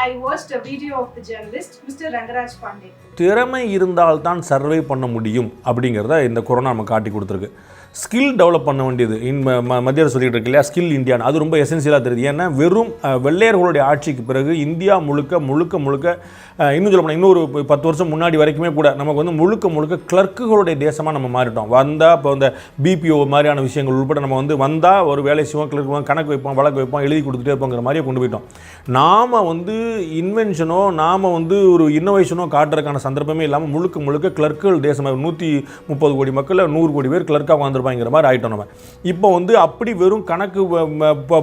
I watched a video of the journalist, Mr. Rangaraj Pandey. திறமை இருந்தால்தான் சர்வை பண்ண முடியும் அப்படிங்கிறத இந்த கொரோனா நம்ம காட்டி கொடுத்துருக்கு. ஸ்கில் டெவலப் பண்ண வேண்டியது மத்திய அரசு சொல்லிட்டு இருக்கு இல்லையா, ஸ்கில் இந்தியான்னு, அது ரொம்ப எசென்சியலாக தெரியுது. ஏன்னா வெறும் வெள்ளையர்களுடைய ஆட்சிக்கு பிறகு இந்தியா முழுக்க இன்னும் சொல்ல போனால் இன்னொரு 10 வருஷம் முன்னாடி வரைக்குமே கூட நமக்கு வந்து முழுக்க கிளர்க்குகளுடைய தேசமாக நம்ம மாறிட்டோம். வந்தால் இப்போ இந்த பிபிஓ மாதிரியான விஷயங்கள் உட்பட நம்ம வந்து வந்தால் ஒரு வேலை செய்வோம், கிளர்க்கு கணக்கு வைப்போம், வழக்கு வைப்போம், எழுதி கொடுத்துட்டே இருப்போங்கிற மாதிரியே கொண்டு போயிட்டோம். நாம் வந்து இன்வென்ஷனோ நாம் வந்து ஒரு இன்னோவேஷனோ காட்டுறதுக்கான சந்தர்ப்பமே இல்லாமல் முழுக்க கிளர்க்குகள் தேசமாக 130 கோடி மக்கள் 100 கோடி பேர் கிளர்க்காக வாழ்ந்துருப்பாங்கிற மாதிரி ஆகிட்டோம். நம்ம இப்போ வந்து அப்படி வெறும் கணக்கு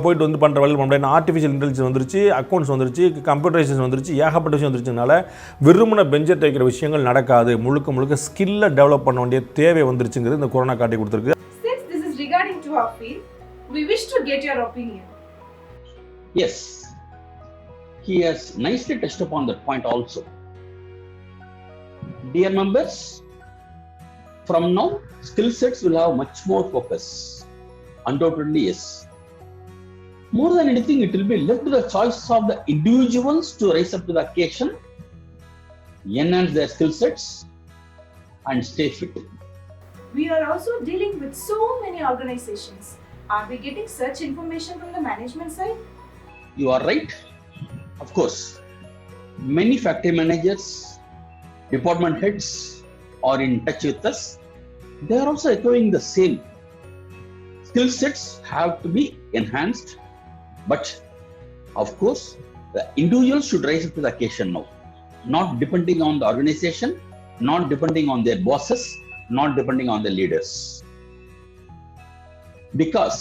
போயிட்டு வந்து பண்ணுற வேலை பண்ண முடியாது. ஆர்டிஃபிஷியல் இன்டெலிஜென்ஸ் வந்துருச்சு, அக்கௌண்ட்ஸ் வந்துருச்சு, கம்ப்யூட்டரைசேஷன் வந்துருச்சு, ஏகப்பட்ட விஷயம் வந்துருச்சுனால வெறுமனை பெஞ்சை தைக்கிற விஷயங்கள் நடக்காது. முழுக்க ஸ்கில்லை டெவலப் பண்ண வேண்டிய தேவை வந்துருச்சுங்கிறது இந்த கொரோனா காட்டி கொடுத்துருக்கு. Since this is regarding to our field, we wish to get your opinion. Yes, he has nicely touched upon that point also. Dear members, from now, skill sets will have much more focus. Undoubtedly, yes. More than anything, it will be left to the choice of the individuals to rise up to the occasion, enhance their skill sets, and stay fit. We are also dealing with so many organizations. Are we getting such information from the management side? You are right. Of course, many factory managers, department heads are in touch with us. They are also echoing the same. Skill sets have to be enhanced, but of course, the individuals should rise up to the occasion now. Not depending on the organization, not depending on their bosses, not depending on the leaders. Because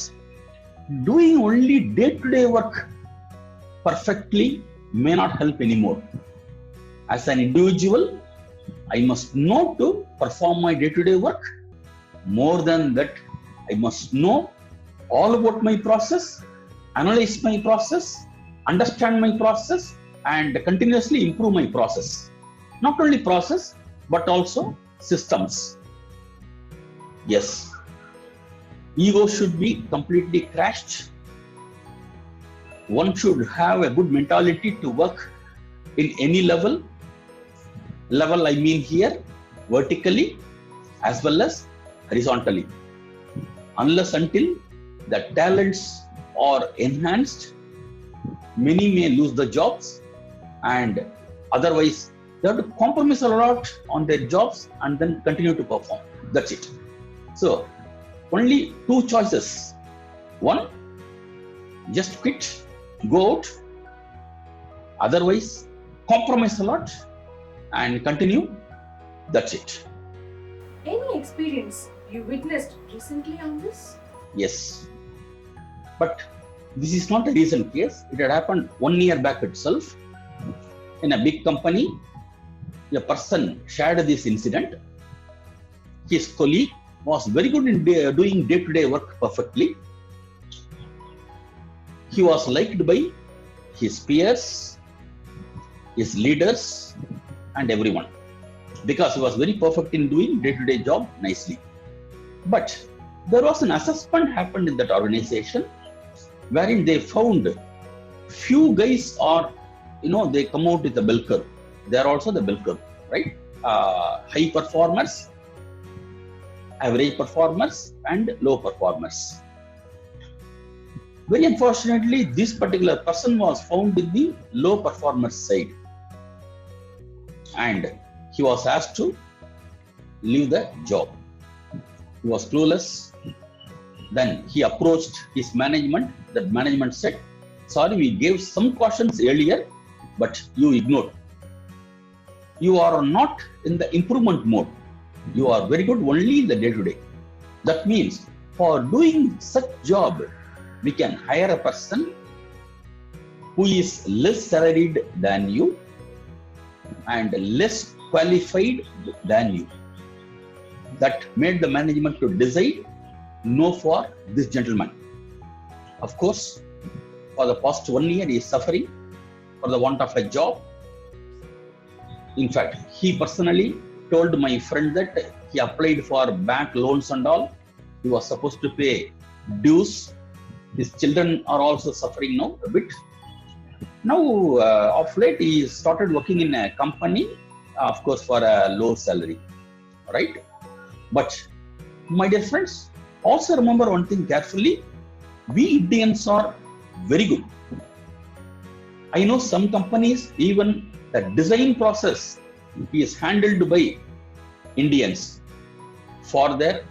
doing only day-to-day work perfectly may not help anymore. As an individual, I must know to perform my day-to-day work. More than that, I must know all about my process, analyze my process, understand my process, and continuously improve my process. Not only process, but also systems. Yes, ego should be completely crushed. One should have a good mentality to work in any level. Level I mean here, vertically as well as horizontally. Unless until the talents are enhanced, many may lose the jobs, and otherwise they have to compromise a lot on their jobs and then continue to perform. That's it. So only two choices. One, just quit, go out. Otherwise, compromise a lot and continue. That's it. Any experience you witnessed recently on this? Yes, but this is not a recent case. It had happened 1 year back itself. In a big company, a person shared this incident. His colleague was very good in doing day-to-day work perfectly. He was liked by his peers, his leaders, and everyone, because he was very perfect in doing day-to-day job nicely. But there was an assessment happened in that organization wherein they found few guys are, they come out with the bell curve. They are also the bell curve, right? High performers, average performers, and low performers. Very unfortunately, this particular person was found in the low performers side, and he was asked to leave the job. He was clueless. Then he approached his management. That management said, "Sorry, we gave some cautions earlier, but you ignored. You are not in the improvement mode. You are very good only in the day-to-day. That means for doing such job, we can hire a person who is less salaried than you and less qualified than you." That made the management to decide no for this gentleman. Of course, for the past 1 year, he is suffering for the want of a job. In fact, he personally told my friend that he applied for bank loans and all. He was supposed to pay dues. His children are also suffering now a bit. Now, of late, he started working in a company, of course, for a low salary, right? But, my dear friends, also remember one thing carefully. We Indians are very good. I know some companies, even the design process is handled by Indians for their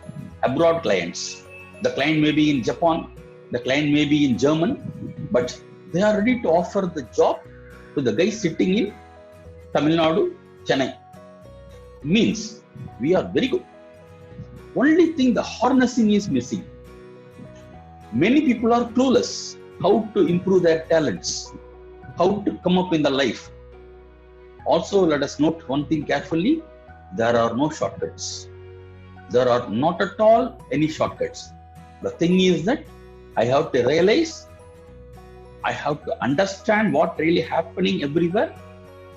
abroad clients. The client may be in Japan, the client may be in German, but they are ready to offer the job to the guy sitting in Tamil Nadu, Chennai. Means we are very good. Only thing, the harnessing is missing. Many people are clueless how to improve their talents, how to come up in the life. Also, let us note one thing carefully. There are no shortcuts. There are not at all any shortcuts. The thing is that I have to realize, I have to understand what really happening everywhere.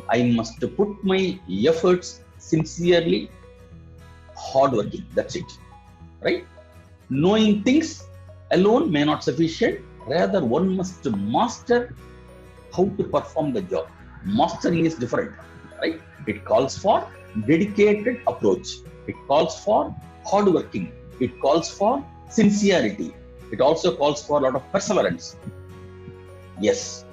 I must put my efforts sincerely, hardworking. That's it, right? Knowing things alone may not sufficient. Rather, one must master how to perform the job. Mastering is different, right? It calls for dedicated approach. It calls for hard working. It calls for sincerity. It also calls for a lot of perseverance. Yes,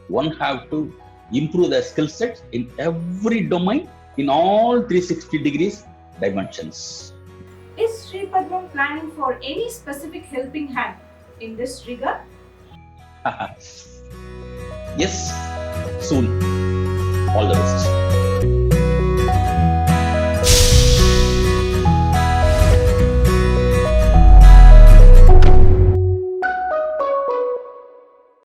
one have to improve their skill set in every domain, in all 360 degrees dimensions. Is Sri Padmam planning for any specific helping hand in this regard? Yes, soon. All the best.